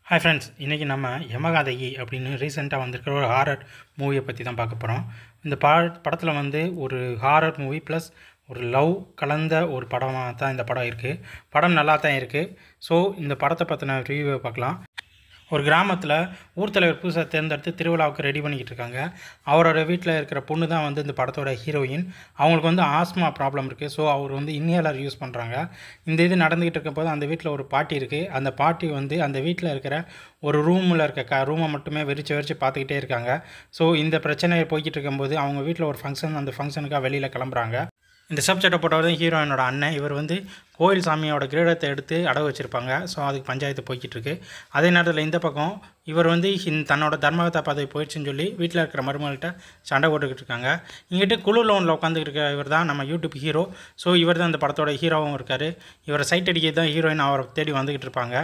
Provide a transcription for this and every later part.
Hi friends, இன்றைக்கி நம்ம யமகாதகி அப்படின்னு ரீசெண்டாக வந்திருக்கிற ஒரு ஹாரர் மூவியை பற்றி தான் பார்க்க போகிறோம். இந்த படத்தில் வந்து ஒரு ஹாரர் மூவி ப்ளஸ் ஒரு லவ் கலந்த ஒரு படமாக தான் இந்த படம் இருக்குது. படம் நல்லா தான் இருக்குது. ஸோ இந்த படத்தை பற்றின ரிவ்யூவை பார்க்கலாம். ஒரு கிராமத்தில் ஊர் தலைவர் புதுசாக தேர்ந்தெடுத்து திருவிழாவுக்கு ரெடி பண்ணிக்கிட்டு இருக்காங்க. அவரோட வீட்டில் இருக்கிற பொண்ணு தான் வந்து இந்த படத்தோட ஹீரோயின். அவங்களுக்கு வந்து ஆஸ்மா ப்ராப்ளம் இருக்குது. ஸோ அவர் வந்து இன்ஹேலர் யூஸ் பண்ணுறாங்க. இந்த இது நடந்துக்கிட்டு இருக்கும்போது அந்த வீட்டில் ஒரு பாட்டி இருக்குது. அந்த பாட்டி வந்து அந்த வீட்டில் இருக்கிற ஒரு ரூமில் இருக்க ரூமை மட்டுமே வெறிச்சு பார்த்துக்கிட்டே இருக்காங்க. ஸோ இந்த பிரச்சனை போய்கிட்டு இருக்கும்போது அவங்க வீட்டில் ஒரு ஃபங்க்ஷன், அந்த ஃபங்க்ஷனுக்காக வெளியில் கிளம்புறாங்க. இந்த சப்ஜெக்டை போட்டவர் தான் ஹீரோயினோட அண்ணன். இவர் வந்து கோயில் சாமியோட கிரீடத்தை எடுத்து அடகு வச்சுருப்பாங்க. ஸோ அதுக்கு பஞ்சாயத்து போய்கிட்டு இருக்கு. அதே நேரத்தில் இந்த பக்கம் இவர் வந்து தன்னோட தர்மகத்தா பதவி போயிடுச்சுன்னு சொல்லி வீட்டில் இருக்கிற மருமகள்கிட்ட சண்டை போட்டுக்கிட்டு இருக்காங்க. இங்கிட்ட குழு லோனில் உட்காந்துக்கிட்டு இருக்க இவர் தான் நம்ம யூடியூப் ஹீரோ. ஸோ இவர் தான் இந்த படத்தோட ஹீரோவும் இருக்கார். இவரை சைட் அடிக்கிறது தான் ஹீரோயின் அவரை தேடி வந்துக்கிட்டு இருப்பாங்க.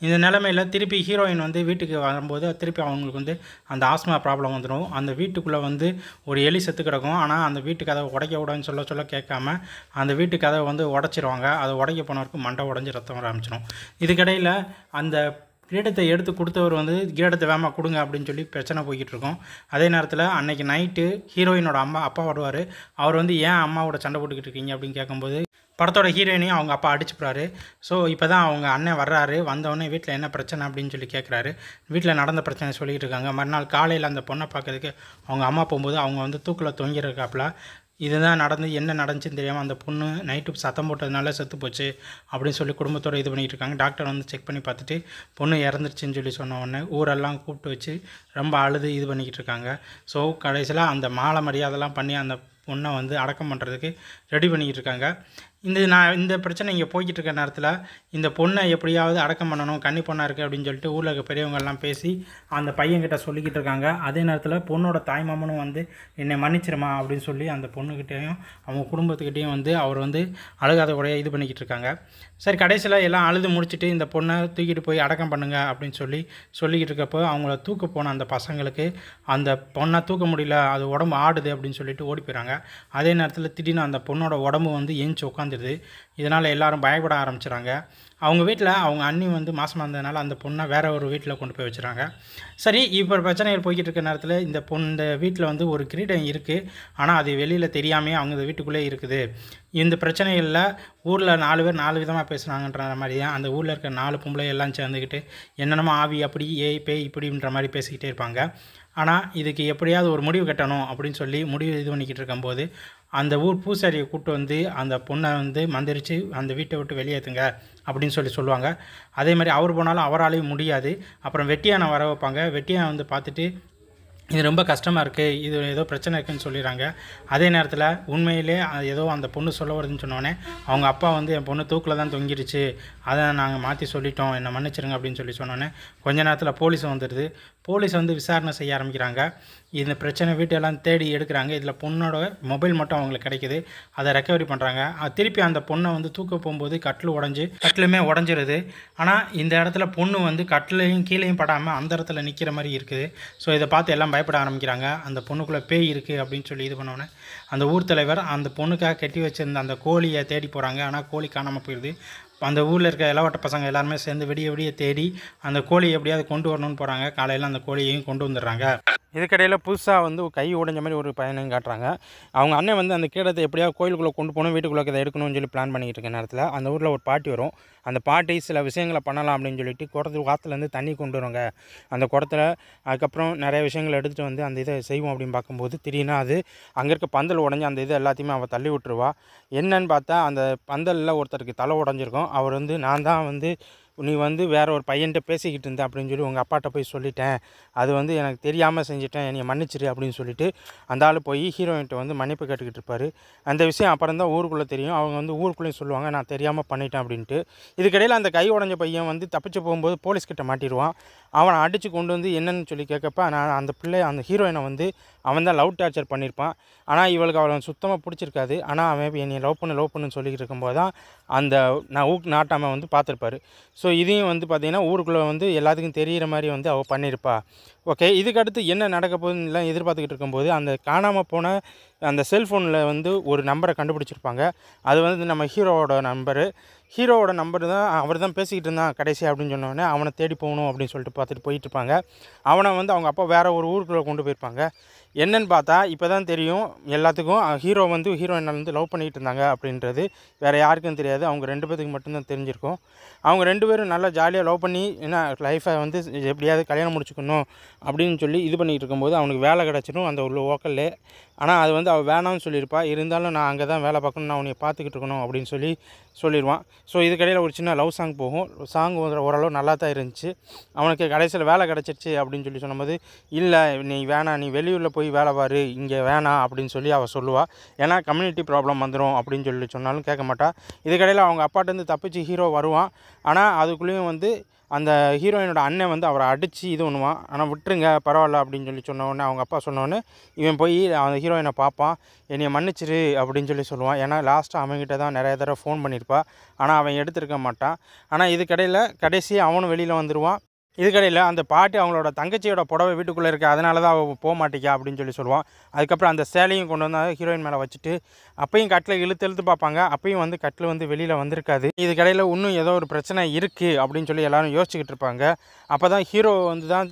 இந்த நிலைமையில் திருப்பி ஹீரோயின் வந்து வீட்டுக்கு வரும்போது திருப்பி அவங்களுக்கு வந்து அந்த ஆஸ்மா ப்ராப்ளம் வந்துடும். அந்த வீட்டுக்குள்ளே வந்து ஒரு எலி செத்து கிடக்கும். ஆனால் அந்த வீட்டு கதவை உடைக்க விடான்னு சொல்ல கேட்காம அந்த வீட்டு கதவை வந்து உடச்சிருவாங்க. அதை உடைக்க போனவருக்கு மண்டை உடஞ்சி ரத்தம் வர ஆரம்பிச்சிடும். இதுக்கிடையில் அந்த கிரீடத்தை எடுத்து கொடுத்தவர் வந்து கிரீடத்தை வேகமாக கொடுங்க அப்படின்னு சொல்லி பிரச்சனை போய்கிட்டு இருக்கோம். அதே நேரத்தில் அன்றைக்கி நைட்டு ஹீரோயினோட அப்பா வருவார். அவர் வந்து ஏன் அம்மாவோட சண்டை போட்டுக்கிட்டு இருக்கீங்க அப்படின்னு கேட்கும்போது படத்தோட ஹீரோயினையும் அவங்க அப்பா அடிச்சுப்புறாரு. ஸோ இப்போ தான் அவங்க அண்ணன் வர்றாரு. வந்தவொடனே வீட்டில் என்ன பிரச்சனை அப்படின்னு சொல்லி கேட்குறாரு. வீட்டில் நடந்த பிரச்சனை சொல்லிக்கிட்டு இருக்காங்க. மறுநாள் காலையில் அந்த பொண்ணை பார்க்கறதுக்கு அவங்க அம்மா போகும்போது அவங்க வந்து தூக்கில் தொங்கியிருக்காப்புல. இதுதான் நடந்து என்ன நடந்துச்சுன்னு தெரியாமல் அந்த பொண்ணு நைட்டு சத்தம் போட்டதுனால செத்து போச்சு அப்படின்னு சொல்லி குடும்பத்தோடு இது பண்ணிகிட்டு இருக்காங்க. டாக்டர் வந்து செக் பண்ணி பார்த்துட்டு பொண்ணு இறந்துருச்சுன்னு சொல்லி சொன்ன உடனே ஊரெல்லாம் கூப்பிட்டு வச்சு ரொம்ப அழுது இது பண்ணிக்கிட்டு இருக்காங்க. ஸோ கடைசியில் அந்த மாலை மரியாதைலாம் பண்ணி அந்த பொண்ணை வந்து அடக்கம் பண்ணுறதுக்கு ரெடி பண்ணிக்கிட்டு இருக்காங்க. இந்த பிரச்சனை இங்கே போய்கிட்டு இருக்க நேரத்தில் இந்த பொண்ணை எப்படியாவது அடக்கம் பண்ணணும், கன்னி பொண்ணாக இருக்குது அப்படின்னு சொல்லிட்டு ஊரில் இருக்க பெரியவங்கெல்லாம் பேசி அந்த பையன்கிட்ட சொல்லிக்கிட்டு இருக்காங்க. அதே நேரத்தில் பொண்ணோட தாய்மாமனும் வந்து என்னை மன்னிச்சிருமா அப்படின்னு சொல்லி அந்த பொண்ணுக்கிட்டேயும் அவங்க குடும்பத்துக்கிட்டேயும் வந்து அவர் வந்து அழுகாத கூட இது பண்ணிக்கிட்டு இருக்காங்க. சரி, கடைசியில் எல்லாம் அழுது முடிச்சுட்டு இந்த பொண்ணை தூக்கிட்டு போய் அடக்கம் பண்ணுங்க அப்படின்னு சொல்லிக்கிட்டு இருக்கப்போ அவங்கள தூக்க போன அந்த பசங்களுக்கு அந்த பொண்ணை தூக்க முடியல, அது உடம்பு ஆடுது அப்படின்னு சொல்லிட்டு ஓடி போயிறாங்க. அதே நேரத்தில் திடீர்னு அந்த பொண்ணோட உடம்பு வந்து ஏஞ்சி உட்காந்துடுது. இதனால் எல்லாரும் பயப்பட ஆரம்பிச்சிடுறாங்க. அவங்க வீட்டில் அவங்க அண்ணி வந்து மாசமாக இருந்ததுனால அந்த பொண்ணை வேறு ஒரு வீட்டில் கொண்டு போய் வச்சுறாங்க. சரி, இப்போ பிரச்சனைகள் போய்கிட்டு இருக்க நேரத்தில் இந்த வீட்டில் வந்து ஒரு கிரீடம் இருக்குது. ஆனால் அது வெளியில் தெரியாமே அவங்க வீட்டுக்குள்ளே இருக்குது. இந்த பிரச்சனைகளில் ஊரில் 4 பேர் 4 விதமாக பேசுகிறாங்கன்ற மாதிரி தான் அந்த ஊரில் இருக்க 4 பொம்பளை எல்லாம் சேர்ந்துக்கிட்டு என்னென்னமோ ஆவி அப்படி ஏய் பேய் இப்படின்ற மாதிரி பேசிக்கிட்டே இருப்பாங்க. ஆனால் இதுக்கு எப்படியாவது ஒரு முடிவு கட்டணும் அப்படின்னு சொல்லி முடிவு இது பண்ணிக்கிட்டு இருக்கும்போது அந்த ஊர் பூசாரியை கூப்பிட்டு வந்து அந்த பொண்ணை வந்து மந்திரிச்சு அந்த வீட்டை விட்டு வெளியேற்றுங்க அப்படின்னு சொல்லுவாங்க. அதே மாதிரி அவர் போனாலும் அவராலையும் முடியாது. அப்புறம் வெட்டியானை வர வைப்பாங்க. வெட்டியானை வந்து பார்த்துட்டு இது ரொம்ப கஷ்டமாக இருக்குது, இது ஏதோ பிரச்சனை இருக்குதுன்னு சொல்லிடுறாங்க. அதே நேரத்தில் உண்மையிலே ஏதோ அந்த பொண்ணு சொல்ல வருதுன்னு சொன்னோடனே அவங்க அப்பா வந்து என் பொண்ணு தூக்கில் தான் தொங்கிடுச்சு, அதை நாங்கள் மாற்றி சொல்லிட்டோம், என்னை மன்னிச்சிருங்க அப்படின்னு சொன்னோன்னே கொஞ்ச நேரத்தில் போலீஸ் வந்துடுது. போலீஸ் வந்து விசாரணை செய்ய ஆரம்பிக்கிறாங்க. இந்த பிரச்சனை வீட்டெல்லாம் தேடி எடுக்கிறாங்க. இதில் பொண்ணோட மொபைல் மட்டும் அவங்களுக்கு கிடைக்கிது. அதை ரெக்கவரி பண்ணுறாங்க. திருப்பி அந்த பொண்ணை வந்து தூக்க போகும்போது கட்டிலுமே உடஞ்சிருது. ஆனால் இந்த இடத்துல பொண்ணு வந்து கட்டிலையும் கீழேயும் படாமல் அந்த இடத்துல நிற்கிற மாதிரி இருக்குது. ஸோ இதை பார்த்து எல்லாம் பயப்பட ஆரம்பிக்கிறாங்க. அந்த பொண்ணுக்குள்ளே பேய் இருக்குது அப்படின்னு சொல்லி இது பண்ணோன்னே அந்த ஊர் தலைவர் அந்த பொண்ணுக்காக கட்டி வச்சுருந்த அந்த கோழியை தேடி போகிறாங்க. ஆனால் கோழி காணாமல் போயிடுது. அந்த ஊரில் இருக்க இளவட்ட பசங்க எல்லாருமே சேர்ந்து விடிய தேடி அந்த கோழியை எப்படியாவது கொண்டு வரணும்னு போகிறாங்க. காலையில் அந்த கோழியையும் கொண்டு வந்துடுறாங்க. இதுக்கடையில் புதுசாக வந்து கை உடைஞ்ச மாதிரி ஒரு பையனையும் காட்டுறாங்க. அவங்க அண்ணன் வந்து அந்த கீழத்தை எப்படியாவது கோயிலுக்குள்ளே கொண்டு போகணும், வீட்டுக்குள்ளே இதை எடுக்கணும்னு சொல்லி பிளான் பண்ணிக்கிட்டு இருக்க நேரத்தில் அந்த ஊரில் ஒரு பாட்டி வரும். அந்த பாட்டி சில விஷயங்களை பண்ணலாம் அப்படின்னு சொல்லிட்டு குடத்துலேருந்து தண்ணி கொண்டு வருவாங்க. அந்த குடத்தில் அதுக்கப்புறம் நிறைய விஷயங்கள் எடுத்துகிட்டு வந்து அந்த இதை செய்வோம் அப்படின்னு பார்க்கும்போது திடீர்னு அது அங்கே இருக்க பந்தல் உடஞ்சி அந்த இதை எல்லாத்தையுமே அவள் தள்ளி விட்டுருவா. என்னன்னு பார்த்தா அந்த பந்தலில் ஒருத்தருக்கு தலை உடஞ்சிருக்கும். அவர் வந்து நான் தான் வந்து நீ வந்து வேறு ஒரு பையன்கிட்ட பேசிக்கிட்டு இருந்தேன் அப்படின்னு சொல்லி உங்கள் அப்பாட்ட போய் சொல்லிட்டேன், அது வந்து எனக்கு தெரியாமல் செஞ்சுட்டேன், என்னை மன்னிச்சிரு அப்படின்னு சொல்லிட்டு அந்த ஆள் போய் ஹீரோயின்கிட்ட வந்து மன்னிப்பு கேட்டுக்கிட்டு இருப்பார். அந்த விஷயம் அப்புறம் தான் ஊருக்குள்ளே தெரியும். அவங்க வந்து ஊருக்குள்ளேயும் சொல்லுவாங்க நான் தெரியாமல் பண்ணிட்டேன் அப்படின்ட்டு. இதுக்கிடையில் அந்த கை உடஞ்ச பையன் வந்து தப்பிச்சு போகும்போது போலீஸ்கிட்ட மாட்டிடுவான். அவனை அடித்து கொண்டு வந்து என்னன்னு சொல்லி கேட்கப்ப நான் அந்த ஹீரோயினை வந்து அவன் தான் லவ் டார்ச்சர் பண்ணியிருப்பான். ஆனால் இவளுக்கு அவளை சுத்தமாக பிடிச்சிருக்காது. ஆனால் அவன் என்னை லவ் பண்ணுன்னு சொல்லிக்கிட்டு இருக்கும்போது தான் அந்த நாட்டாமல் வந்து பார்த்துருப்பாரு. ஸோ இதையும் வந்து பார்த்திங்கன்னா ஊருக்குள்ளே வந்து எல்லாத்துக்கும் தெரிகிற மாதிரி வந்து அவள் பண்ணியிருப்பா. ஓகே, இதுக்கடுத்து என்ன நடக்க போகுதுன்னு எதிர்பார்த்துக்கிட்டு இருக்கும்போது அந்த காணாமல் போன அந்த செல்ஃபோனில் வந்து ஒரு நம்பரை கண்டுபிடிச்சிருப்பாங்க. அது வந்து நம்ம ஹீரோவோட நம்பரு. ஹீரோவோட நம்பர் தான் அவர் தான் பேசிக்கிட்டு இருந்தான் கடைசி அப்படின்னு சொன்னோடனே அவனை தேடி போகணும் அப்படின்னு சொல்லிட்டு பார்த்துட்டு போயிட்டுருப்பாங்க. அவனை வந்து அவங்க அப்பா வேறு ஒரு ஊருக்குள்ளே கொண்டு போயிருப்பாங்க. என்னன்னு பார்த்தா இப்போ தான் தெரியும் எல்லாத்துக்கும் ஹீரோ வந்து ஹீரோயினை வந்து லவ் பண்ணிகிட்டு இருந்தாங்க அப்படின்றது வேறு யாருக்கும் தெரியாது. அவங்க 2 பேத்துக்கு மட்டும்தான் தெரிஞ்சிருக்கும். அவங்க 2 பேரும் நல்லா ஜாலியாக லவ் பண்ணி என்ன லைஃப்பை வந்து எப்படியாவது கல்யாணம் முடிச்சுக்கணும் அப்படின்னு சொல்லி இது பண்ணிகிட்டு இருக்கும்போது அவனுக்கு வேலை கிடச்சிடும் அந்த உள்ள லோக்கல்லே. ஆனால் அது வந்து அவள் வேணாம்னு சொல்லியிருப்பா. இருந்தாலும் நான் அங்கே தான் வேலை பார்க்கணும், நான் உன்னை பார்த்துக்கிட்டு இருக்கணும் அப்படின்னு சொல்லிடுவான். ஸோ இதுக்கடையில் ஒரு சின்ன லவ் சாங் போகும். சாங் ஓரளவு நல்லா தான் இருந்துச்சு. அவனுக்கு கடைசியில் வேலை கிடச்சிருச்சு அப்படின்னு சொன்னபோது, இல்லை நீ வேணாம், நீ வெளியூரில் போய் வேலை பாரு, இங்கே வேணாம் அப்படின்னு சொல்லி அவள் சொல்லுவாள். ஏன்னா கம்யூனிட்டி ப்ராப்ளம் வந்துடும் அப்படின்னு சொன்னாலும் கேட்க மாட்டாள். இதுக்கடையில் அவங்க அப்பாட்டேருந்து தப்பிச்சு ஹீரோ வருவான். ஆனால் அதுக்குள்ளேயும் வந்து அந்த ஹீரோயினோட அண்ணன் வந்து அவரை அடித்து இது பண்ணுவான். ஆனால் விட்டுருங்க பரவாயில்ல அப்படின்னு சொன்னோடனே அவங்க அப்பா சொன்னோடனே இவன் போய் அந்த ஹீரோயினை பார்ப்பான். என்னைய மன்னிச்சிரு அப்படின்னு சொல்லுவான். ஏன்னா லாஸ்ட்டாக அவன்கிட்ட தான் நிறைய தடவை ஃபோன் பண்ணியிருப்பா. ஆனால் அவன் எடுத்திருக்க மாட்டான். ஆனால் இதுக்கடையில் கடைசியாக அவனும் வெளியில் வந்துடுவான். இதுக்கடையில் அந்த பாட்டி அவங்களோட தங்கச்சியோட புடவை வீட்டுக்குள்ளே இருக்குது, அதனால தான் அவள் போக மாட்டேக்கா அப்படின்னு சொல்லுவான். அதுக்கப்புறம் அந்த சேலையும் கொண்டு வந்து ஹீரோயின் மேலே வச்சுட்டு அப்பையும் கட்டில் இழுத்து பார்ப்பாங்க. அப்பையும் வந்து கட்டில் வந்து வெளியில் வந்திருக்காது. இதுக்கடையில் இன்னும் ஏதோ ஒரு பிரச்சனை இருக்குது அப்படின்னு சொல்லி எல்லோரும் யோசிச்சுக்கிட்டு இருப்பாங்க. அப்போ தான் ஹீரோ வந்து தான்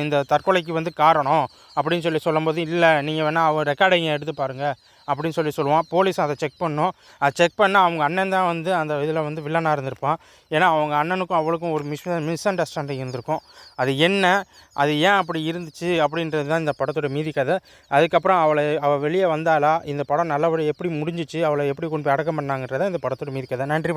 இந்த தற்கொலைக்கு வந்து காரணம் அப்படின்னு சொல்லும்போது, இல்லை நீங்கள் வேணால் அவள் ரெக்கார்டிங்கை எடுத்து பாருங்கள் அப்படின்னு சொல்லுவான். போலீஸ் அதை செக் பண்ணோம். அதை செக் பண்ணால் அவங்க அண்ணன் தான் வந்து அந்த இதில் வந்து வில்லனாக இருந்திருப்பான். ஏன்னா அவங்க அண்ணனுக்கும் அவளுக்கும் ஒரு மிஸ் அண்டர்ஸ்டாண்டிங் இருந்திருக்கும். அது என்ன, அது ஏன் அப்படி இருந்துச்சு அப்படின்றது தான் இந்த படத்தோட மீதி கதை. அதுக்கப்புறம் அவள் வெளியே வந்தாலா, இந்த படம் நல்லபடியாக எப்படி முடிஞ்சிச்சு, அவளை எப்படி கொண்டு போய் அடக்கம் பண்ணாங்கன்றதை இந்த படத்தோட மீதி கதை. நன்றி.